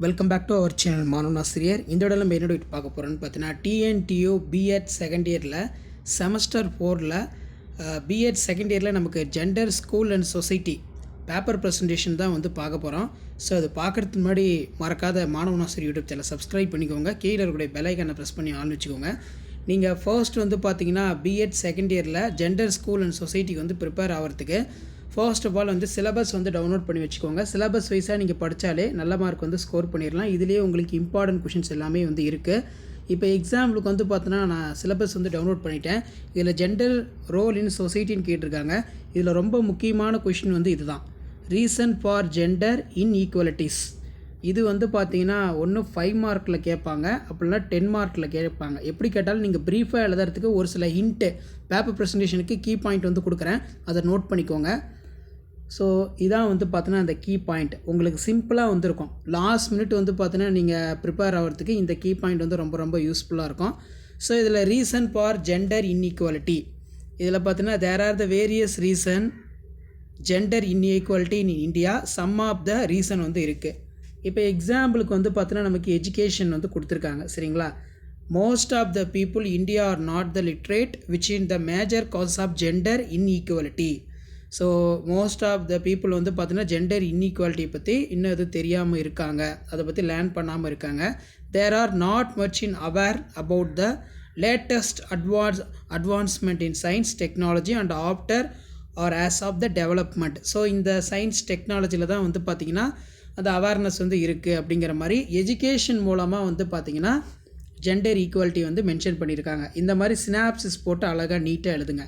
Welcome back to our channel மாணவன் ஆசிரியர். இந்த இடத்துல நம்ம என்ன பார்க்க போகிறோன்னு பார்த்தீங்கன்னா, டிஎன்டியூ பிஎட் செகண்ட் இயரில் செமஸ்டர் 4ல் பிஎட் செகண்ட் இயரில் நமக்கு gender school and society paper presentation தான் வந்து பார்க்க போகிறோம். ஸோ அது பார்க்குறதுக்கு முன்னாடி மறக்காத மாணவன் ஆசிரியர் யூடியூப் சேனல் சப்ஸ்கிரைப் பண்ணிக்கோங்க. கீழே இருக்கக்கூடிய பெல் ஐக்கானை ப்ரெஸ் பண்ணி ஆன் வச்சுக்கோங்க. நீங்கள் ஃபர்ஸ்ட் வந்து பார்த்தீங்கன்னா பிஎட் செகண்ட் இயரில் ஜெண்டர் ஸ்கூல் அண்ட் சொசைட்டிக்கு வந்து ப்ரிப்பேர் ஆகிறதுக்கு ஃபர்ஸ்ட் ஆஃப் ஆல் வந்து சிலபஸ் வந்து டவுன்லோட் பண்ணி வச்சுக்கோங்க. சிலபஸ் வைஸாக நீங்கள் படித்தாலே நல்ல மார்க் வந்து ஸ்கோர் பண்ணிடலாம். இதுலேயே உங்களுக்கு இம்பார்ட்டன்ட் கொஷின்ஸ் எல்லாமே வந்து இருக்குது. இப்போ எக்ஸாம்பிளுக்கு வந்து பார்த்தோன்னா நான் சிலபஸ் வந்து டவுன்லோட் பண்ணிட்டேன். இதில் ஜெண்டர் ரோல் இன் சொசைட்டின்னு கேட்டிருக்காங்க. இதில் ரொம்ப முக்கியமான கொஷின் வந்து இதுதான், ரீசன் ஃபார் ஜெண்டர் இன்ஈக்குவலிட்டிஸ். இது வந்து பார்த்தீங்கன்னா ஒன்று 5 மார்க்கில் கேட்பாங்க, அப்படின்னா 10 மார்க்கில் கேட்பாங்க. எப்படி கேட்டாலும் நீங்கள் ப்ரீஃபாக எழுதுறதுக்கு ஒரு சில ஹிண்ட்டு பேப்பர் ப்ரெசன்டேஷனுக்கு கீ பாயிண்ட் வந்து கொடுக்குறேன், அதை நோட் பண்ணிக்கோங்க. ஸோ இதான் வந்து பார்த்தீங்கன்னா அந்த கீ பாயிண்ட் உங்களுக்கு சிம்பிளாக வந்துருக்கும். லாஸ்ட் மினிட் வந்து பார்த்தீங்கன்னா நீங்கள் ப்ரிப்பேர் ஆகிறதுக்கு இந்த கீ பாயிண்ட் வந்து ரொம்ப ரொம்ப யூஸ்ஃபுல்லாக இருக்கும். ஸோ இதில் ரீசன் ஃபார் ஜெண்டர் இன்ஈக்குவாலிட்டி, இதில் பார்த்தீங்கன்னா there are the various reason gender inequality in India, some of the reason வந்து இருக்குது. இப்போ எக்ஸாம்பிளுக்கு வந்து பார்த்தீங்கன்னா நமக்கு எஜுகேஷன் வந்து கொடுத்துருக்காங்க, சரிங்களா. Most of the people India are not the literate which in the major cause of gender inequality. So most of the people வந்து பார்த்தீங்கன்னா ஜெண்டர் இன்ஈக்குவாலிட்டி பற்றி இன்னும் எதுவும் தெரியாமல் இருக்காங்க, அதை பற்றி லேர்ன் பண்ணாமல் இருக்காங்க. There are not much in aware about the latest advancement in science technology and after are as of the development. So இந்த சயின்ஸ் டெக்னாலஜியில் தான் வந்து பார்த்திங்கன்னா அந்த அவேர்னஸ் வந்து இருக்குது அப்படிங்கிற மாதிரி எஜுகேஷன் மூலமாக வந்து பார்த்திங்கன்னா ஜெண்டர் ஈக்குவாலிட்டி வந்து மென்ஷன் பண்ணியிருக்காங்க. இந்த மாதிரி சினாப்சிஸ் போட்டு அழகாக நீட்டாக எழுதுங்க.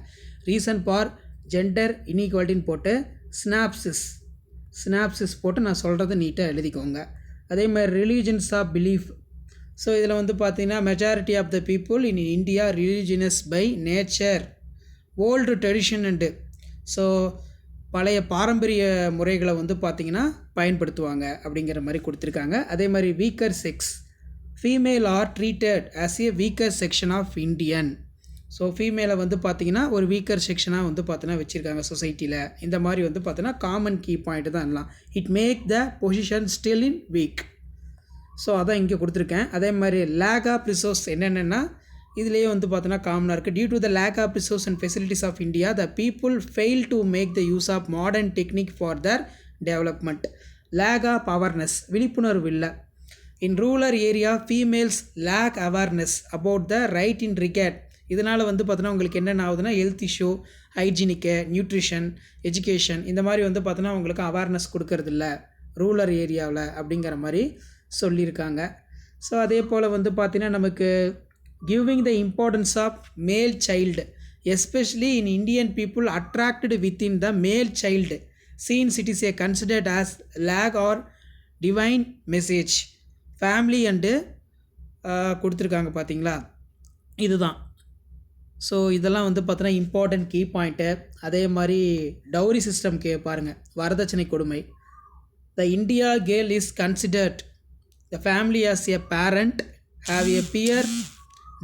ரீசன் ஃபார் ஜெண்டர் இன்ஈக்குவாலிட்டின்னு போட்டு சினாப்சிஸ் போட்டு நான் சொல்கிறத நீட்டாக எழுதிக்கோங்க. அதே மாதிரி ரிலீஜன்ஸ் ஆஃப் பிலீஃப். ஸோ இதில் வந்து பார்த்திங்கன்னா majority of the people in India religious by nature, old tradition and, so பழைய பாரம்பரிய முறைகளை வந்து பார்த்திங்கன்னா பயன்படுத்துவாங்க அப்படிங்கிற மாதிரி கொடுத்துருக்காங்க. அதே மாதிரி weaker sex, female are treated as a weaker section of Indian. So ஃபீமேலை வந்து பார்த்திங்கன்னா ஒரு வீக்கர் செக்ஷனாக வந்து பார்த்தீங்கன்னா வச்சுருக்காங்க சொசைட்டியில். இந்த மாதிரி வந்து பார்த்தீங்கன்னா காமன் கீ பாயிண்ட் தான் எல்லாம். It make the position still in weak. So அதான் இங்கே கொடுத்துருக்கேன். அதே மாதிரி லேக் ஆஃப் ரிசோர்ஸ் என்னென்னா இதுலேயே வந்து பார்த்தீங்கன்னா காமனாக இருக்குது. Due to the lack of resource and facilities of India the people fail to make the use of modern technique for their development. Lack of awareness, விழிப்புணர்வு இல்லை. In rural area females lack awareness about the right in regard. இதனால் வந்து பார்த்தோன்னா உங்களுக்கு என்னென்ன ஆகுதுன்னா health issue, hygienic, nutrition, education, இந்த மாதிரி வந்து பார்த்தோன்னா உங்களுக்கு அவேர்னஸ் கொடுக்கறதில்ல ரூரல் ஏரியாவில் அப்படிங்கிற மாதிரி சொல்லியிருக்காங்க. ஸோ அதே போல் வந்து பார்த்திங்கன்னா நமக்கு giving the importance of male child, especially in Indian people attracted within the male child seems it is a considered as lake are divine message family and கொடுத்துருக்காங்க பார்த்தீங்களா, இதுதான். ஸோ இதெல்லாம் வந்து பார்த்தோன்னா இம்பார்ட்டன்ட் கீ பாயிண்ட்டு. அதே மாதிரி dowry system பாருங்கள், வரதட்சணை கொடுமை. The India girl is considered the family as a parent have a fear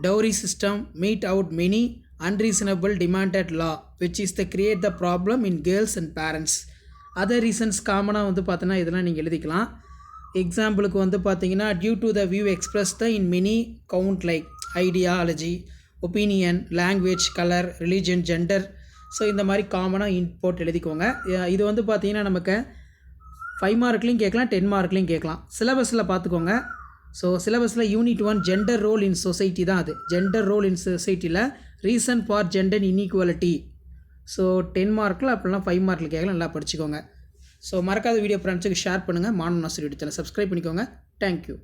dowry system meet out many unreasonable demanded law which is the create the problem in girls and parents. Other reasons காமனாக வந்து பார்த்தோன்னா இதெல்லாம் நீங்கள் எழுதிக்கலாம். எக்ஸாம்பிளுக்கு வந்து பார்த்தீங்கன்னா due to the view express the in many count like ideology, opinion, language, colour, religion, gender. So இந்த மாதிரி காமனாக இன்போர்ட் எழுதிக்கோங்க. இது வந்து பார்த்திங்கன்னா நமக்கு 5 மார்க்லேயும் கேட்கலாம், 10 மார்க்லேயும் கேட்கலாம். சிலபஸில் பார்த்துக்கோங்க. ஸோ சிலபஸில் unit 1 gender role in society தான் அது. ஜெண்டர் ரோல் இன் சொசைட்டியில் reason for gender inequality. So 10 மார்க்கில் அப்படிலாம் 5 மார்க்கில் கேட்கலாம், நல்லா படிச்சுக்கோங்க. ஸோ மறக்காத வீடியோ ஃப்ரெண்ட்ஸுக்கு ஷேர் பண்ணுங்கள். மாணவன் ஆசிரியர் சேனல் சப்ஸ்கிரைப் பண்ணிக்கோங்க. தேங்க்யூ.